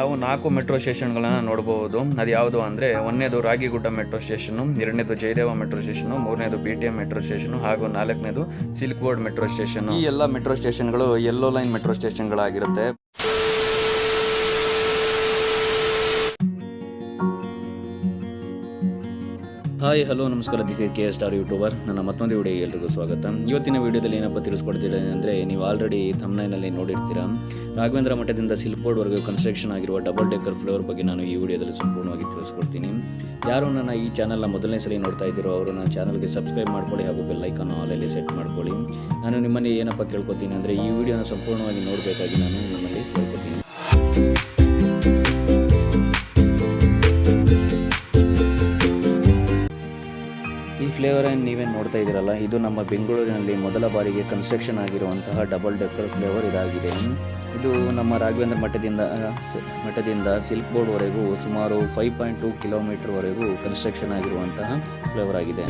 ನಾವು 4 ಮೆಟ್ರೋ ಸ್ಟೇಷನ್ಗಳನ್ನು ನೋಡಬಹುದು. ಅದು ಯಾವುದು ಅಂದರೆ, ಒಂದನೇದು ರಾಗಿಗುಡ್ಡ ಮೆಟ್ರೋ ಸ್ಟೇಷನು, ಎರಡನೇದು ಜಯದೇವ ಮೆಟ್ರೋ ಸ್ಟೇಷನು, ಮೂರನೇದು BTM ಮೆಟ್ರೋ ಸ್ಟೇಷನು ಹಾಗೂ ನಾಲ್ಕನೇದು ಸಿಲ್ಕ್ ಬೋರ್ಡ್ ಮೆಟ್ರೋ ಸ್ಟೇಷನು. ಈ ಎಲ್ಲ ಮೆಟ್ರೋ ಸ್ಟೇಷನ್ಗಳು ಯೆಲ್ಲೋ ಲೈನ್ ಮೆಟ್ರೋ ಸ್ಟೇಷನ್ಗಳಾಗಿರುತ್ತೆ. ಹಾಯ್ ಹಲೋ ನಮಸ್ಕಾರ, this is KS star YouTuber. ನನ್ನ ಮತ್ತೊಂದು ವಿಡಿಯೋಗೆ ಎಲ್ರಿಗೂ ಸ್ವಾಗತ. ಇವತ್ತಿನ ವಿಡಿಯೋದಲ್ಲಿ ಏನಪ್ಪ ತಿಳಿಸ್ಕೊಡ್ತಿದ್ದೇನೆ ಅಂದರೆ, ನೀವು ಆಲ್ರೆಡಿ ಥಂಬ್ನೈಲ್ನಲ್ಲಿ ನೋಡಿರ್ತೀರಾ, ರಾಘವೇಂದ್ರ ಮಠದಿಂದ ಸಿಲ್ಕ್ ಬೋರ್ಡ್ವರೆಗೂ ಕನ್ಸ್ಟ್ರಕ್ಷನ್ ಆಗಿರುವ ಡಬಲ್ ಡೆಕ್ಕರ್ ಫ್ಲೋರ್ ಬಗ್ಗೆ ನಾನು ಈ ವಿಡಿಯೋದಲ್ಲಿ ಸಂಪೂರ್ಣವಾಗಿ ತಿಳಿಸ್ಕೊಡ್ತೀನಿ. ಯಾರು ನನ್ನ ಈ ಚಾನಲ್ನ ಮೊದಲನೇ ಸಲ ನೋಡ್ತಾ ಇದ್ದೀರೋ ಅವರು ನನ್ನ ಚಾನಲ್ಗೆ ಸಬ್ಸ್ಕ್ರೈಬ್ ಮಾಡ್ಕೊಳ್ಳಿ ಹಾಗೂ ಬೆಲ್ ಐಕಾನ್ ಆಲಲ್ಲಿ ಸೆಟ್ ಮಾಡ್ಕೊಳ್ಳಿ. ನಾನು ನಿಮ್ಮಲ್ಲಿ ಏನಪ್ಪ ಕೇಳ್ಕೊತೀನಿ ಅಂದರೆ, ಈ ವಿಡಿಯೋನ ಸಂಪೂರ್ಣವಾಗಿ ನೋಡಬೇಕಾಗಿ ನಾನು ನಿಮ್ಮಲ್ಲಿ ಕೇಳ್ಕೊತೀನಿ. ಈ ಫ್ಲೇವರ್ ನೀವೇನು ನೋಡ್ತಾ ಇದ್ದೀರಲ್ಲ, ಇದು ನಮ್ಮ ಬೆಂಗಳೂರಿನಲ್ಲಿ ಮೊದಲ ಬಾರಿಗೆ ಕನ್ಸ್ಟ್ರಕ್ಷನ್ ಆಗಿರುವಂತಹ ಡಬಲ್ ಡೆಕ್ಕರ್ ಫ್ಲೇವರ್ ಇದಾಗಿದೆ. ಇದು ನಮ್ಮ ರಾಘವೇಂದ್ರ ಮಠದಿಂದ ಸಿಲ್ಕ್ ಬೋರ್ಡ್ವರೆಗೂ ಸುಮಾರು 5.2 ಕಿಲೋಮೀಟರ್ವರೆಗೂ ಕನ್ಸ್ಟ್ರಕ್ಷನ್ ಆಗಿರುವಂತಹ ಫ್ಲೇವರ್ ಆಗಿದೆ.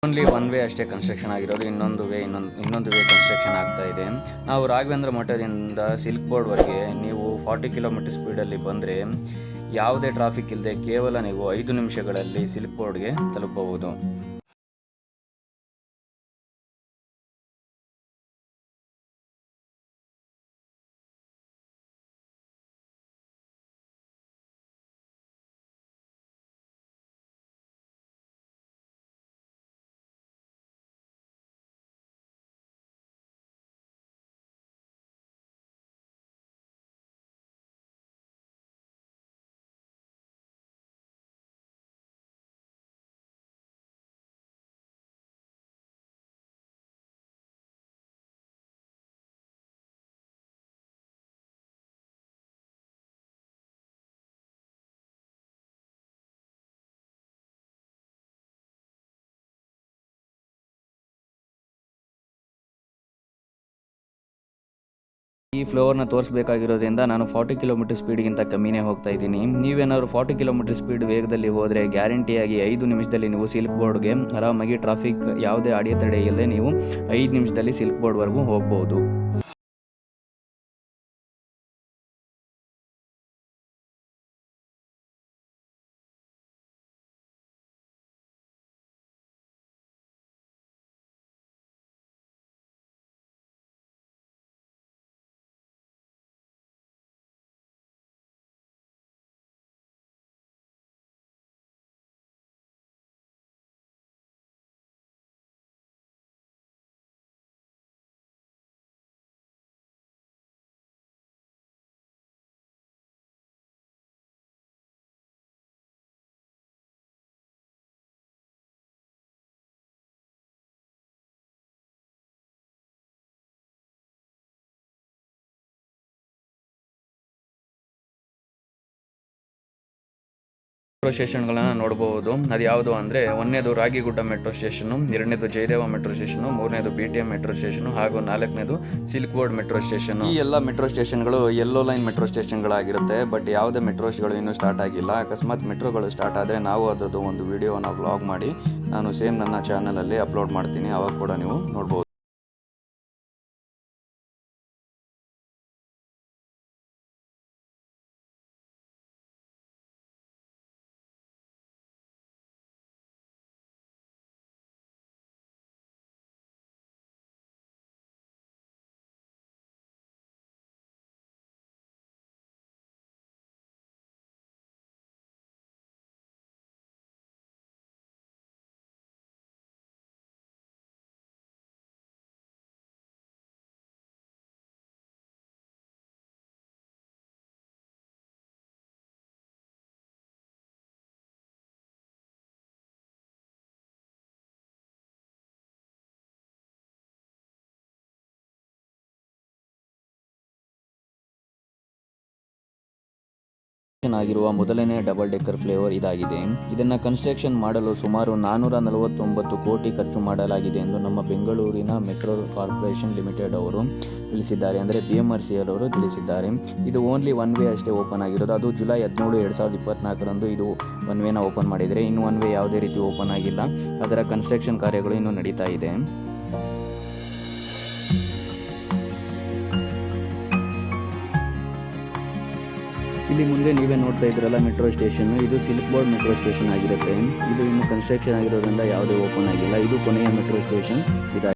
ಓನ್ಲಿ ಒನ್ ವೇ ಅಷ್ಟೇ ಕನ್ಸ್ಟ್ರಕ್ಷನ್ ಆಗಿರೋದು, ಇನ್ನೊಂದು ವೇ ಕನ್ಸ್ಟ್ರಕ್ಷನ್ ಆಗ್ತಾ ಇದೆ. ನಾವು ರಾಘವೇಂದ್ರ ಮಠದಿಂದ ಸಿಲ್ಕ್ ಬೋರ್ಡ್ವರೆಗೆ ನೀವು 40 ಕಿಲೋಮೀಟರ್ ಸ್ಪೀಡಲ್ಲಿ ಬಂದರೆ ಯಾವುದೇ ಟ್ರಾಫಿಕ್ ಇಲ್ಲದೆ ಕೇವಲ ನೀವು 5 ನಿಮಿಷಗಳಲ್ಲಿ ಸಿಲ್ಕ್ ಬೋರ್ಡ್ಗೆ ತಲುಪಬಹುದು. ಈ ಫ್ಲೋವರ್ನ ತೋರಿಸಬೇಕಾಗಿರೋದ್ರಿಂದ ನಾನು 40 ಕಿಲೋಮೀಟರ್ ಸ್ಪೀಡ್ಗಿಂತ ಕಮ್ಮಿನೇ ಹೋಗ್ತಾ ಇದ್ದೀನಿ. ನೀವೇನಾದ್ರು 40 ಕಿಲೋಮೀಟರ್ ಸ್ಪೀಡ್ ವೇಗದಲ್ಲಿ ಹೋದರೆ ಗ್ಯಾರಂಟಿಯಾಗಿ 5 ನಿಮಿಷದಲ್ಲಿ ನೀವು ಸಿಲ್ಕ್ ಬೋರ್ಡ್ಗೆ ಆರಾಮಾಗಿ ಟ್ರಾಫಿಕ್ ಯಾವುದೇ ಅಡೆತಡೆ ಇಲ್ಲದೆ ನೀವು 5 ನಿಮಿಷದಲ್ಲಿ ಸಿಲ್ಕ್ ಬೋರ್ಡ್ವರೆಗೂ ಹೋಗ್ಬೋದು. ಮೆಟ್ರೋ ಸ್ಟೇಷನ್ಗಳನ್ನು ನೋಡಬಹುದು. ಅದು ಯಾವುದು ಅಂದರೆ, ಒಂದನೇದು ರಾಗಿಗುಡ್ಡ ಮೆಟ್ರೋ ಸ್ಟೇಷನು, ಎರಡನೇದು ಜಯದೇವ ಮೆಟ್ರೋ ಸ್ಟೇಷನು, ಮೂರನೇದು BTM ಮೆಟ್ರೋ ಸ್ಟೇಷನು ಹಾಗೂ ನಾಲ್ಕನೇದು ಸಿಲ್ಕ್ ಬೋರ್ಡ್ ಮೆಟ್ರೋ ಸ್ಟೇಷನು. ಈ ಎಲ್ಲ ಮೆಟ್ರೋ ಸ್ಟೇಷನ್ಗಳು ಯೆಲ್ಲೋ ಲೈನ್ ಮೆಟ್ರೋ ಸ್ಟೇಷನ್ಗಳಾಗಿರುತ್ತೆ. ಬಟ್ ಯಾವುದೇ ಮೆಟ್ರೋಸ್ಗಳು ಇನ್ನೂ ಸ್ಟಾರ್ಟ್ ಆಗಿಲ್ಲ. ಅಕಸ್ಮಾತ್ ಮೆಟ್ರೋಗಳು ಸ್ಟಾರ್ಟ್ ಆದರೆ ನಾವು ಅದರದ್ದು ಒಂದು ವಿಡಿಯೋನ ವ್ಲಾಗ್ ಮಾಡಿ ನಾನು ಸೇಮ್ ನನ್ನ ಚಾನಲಲ್ಲಿ ಅಪ್ಲೋಡ್ ಮಾಡ್ತೀನಿ. ಅವಾಗ ಕೂಡ ನೀವು ನೋಡ್ಬೋದು. ಆಗಿರುವ ಮೊದಲನೇ ಡಬಲ್ ಡೆಕ್ಕರ್ ಫ್ಲೈಓವರ್ ಇದಾಗಿದೆ. ಇದನ್ನು ಕನ್ಸ್ಟ್ರಕ್ಷನ್ ಮಾಡಲು ಸುಮಾರು 449 ಕೋಟಿ ಖರ್ಚು ಮಾಡಲಾಗಿದೆ ಎಂದು ನಮ್ಮ ಬೆಂಗಳೂರಿನ ಮೆಟ್ರೋ ಕಾರ್ಪೊರೇಷನ್ ಲಿಮಿಟೆಡ್ ಅವರು ತಿಳಿಸಿದ್ದಾರೆ. ಅಂದರೆ BMRCL ಅವರು ತಿಳಿಸಿದ್ದಾರೆ. ಇದು ಓನ್ಲಿ ಒನ್ ವೇ ಅಷ್ಟೇ ಓಪನ್ ಆಗಿರೋದು. ಅದು ಜುಲೈ 17, 2024 ಇದು ಒನ್ ವೇನ ಓಪನ್ ಮಾಡಿದರೆ. ಇನ್ನು ಒನ್ ವೇ ಯಾವುದೇ ರೀತಿ ಓಪನ್ ಆಗಿಲ್ಲ. ಅದರ ಕನ್ಸ್ಟ್ರಕ್ಷನ್ ಕಾರ್ಯಗಳು ಇನ್ನೂ ನಡೀತಾ ಇದೆ. ಇಲ್ಲಿ ಮುಂದೆ ನೀವೇ ನೋಡ್ತಾ ಇದ್ರಲ್ಲ ಮೆಟ್ರೋ ಸ್ಟೇಷನ್, ಇದು ಸಿಲ್ಕ್ ಬೋರ್ಡ್ ಮೆಟ್ರೋ ಸ್ಟೇಷನ್ ಆಗಿರುತ್ತೆ. ಇದು ಇನ್ನು ಕನ್ಸ್ಟ್ರಕ್ಷನ್ ಆಗಿರೋದ್ರಿಂದ ಯಾವುದೇ ಓಪನ್ ಆಗಿಲ್ಲ. ಇದು ಕೊನೆಯ ಮೆಟ್ರೋ ಸ್ಟೇಷನ್ ಇದಾಗಿದೆ.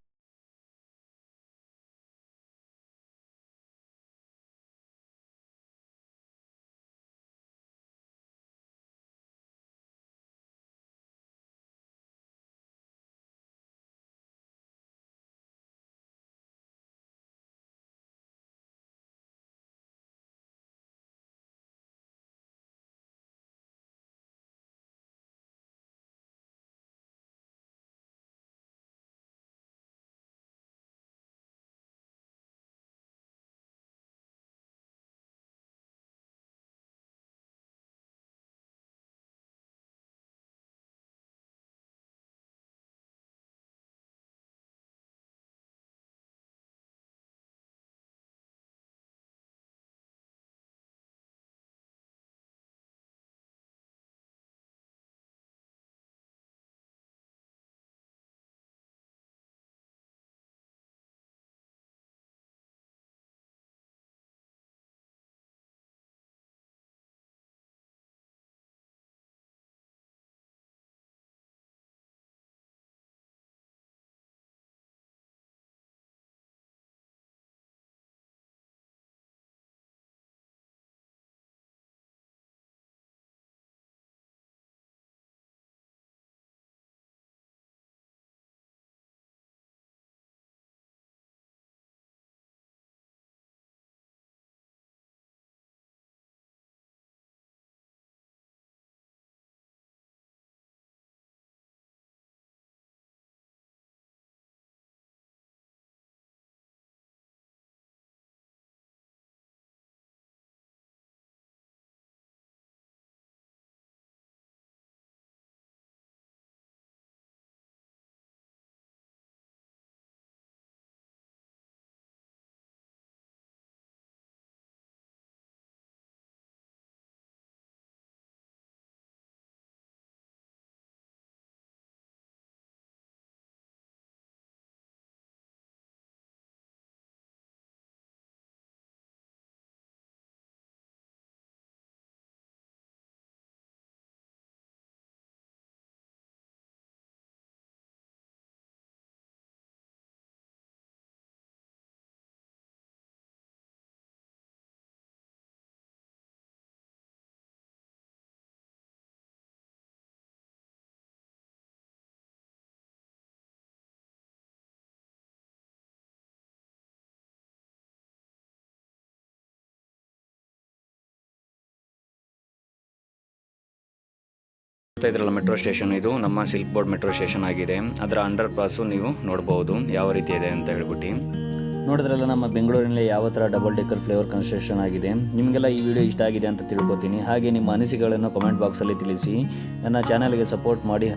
ಇದ್ರಲ್ಲ ಮೆಟ್ರೋ ಸ್ಟೇಷನ್, ಇದು ನಮ್ಮ ಸಿಲ್ಕ್ ಬೋರ್ಡ್ ಮೆಟ್ರೋ ಸ್ಟೇಷನ್ ಆಗಿದೆ. ಅದರ ಅಂಡರ್ ಪಾಸು ನೀವು ನೋಡಬಹುದು ಯಾವ ರೀತಿ ಇದೆ ಅಂತ ಹೇಳ್ಬಿಟ್ಟು. ನೋಡಿದ್ರಲ್ಲ ನಮ್ಮ ಬೆಂಗಳೂರಿನಲ್ಲಿ ಯಾವ ಥರ ಡಬಲ್ ಡೆಕ್ಕರ್ ಫ್ಲೈಓವರ್ ಕನ್ಸ್ಟ್ರಕ್ಷನ್ ಆಗಿದೆ. ನಿಮಗೆಲ್ಲ ಈ ವಿಡಿಯೋ ಇಷ್ಟ ಆಗಿದೆ ಅಂತ ತಿಳ್ಕೊತೀನಿ. ಹಾಗೆ ನಿಮ್ಮ ಅನಿಸಿಕೆಗಳನ್ನು ಕಮೆಂಟ್ ಬಾಕ್ಸಲ್ಲಿ ತಿಳಿಸಿ. ನನ್ನ ಚಾನಲ್ಗೆ ಸಪೋರ್ಟ್ ಮಾಡಿ.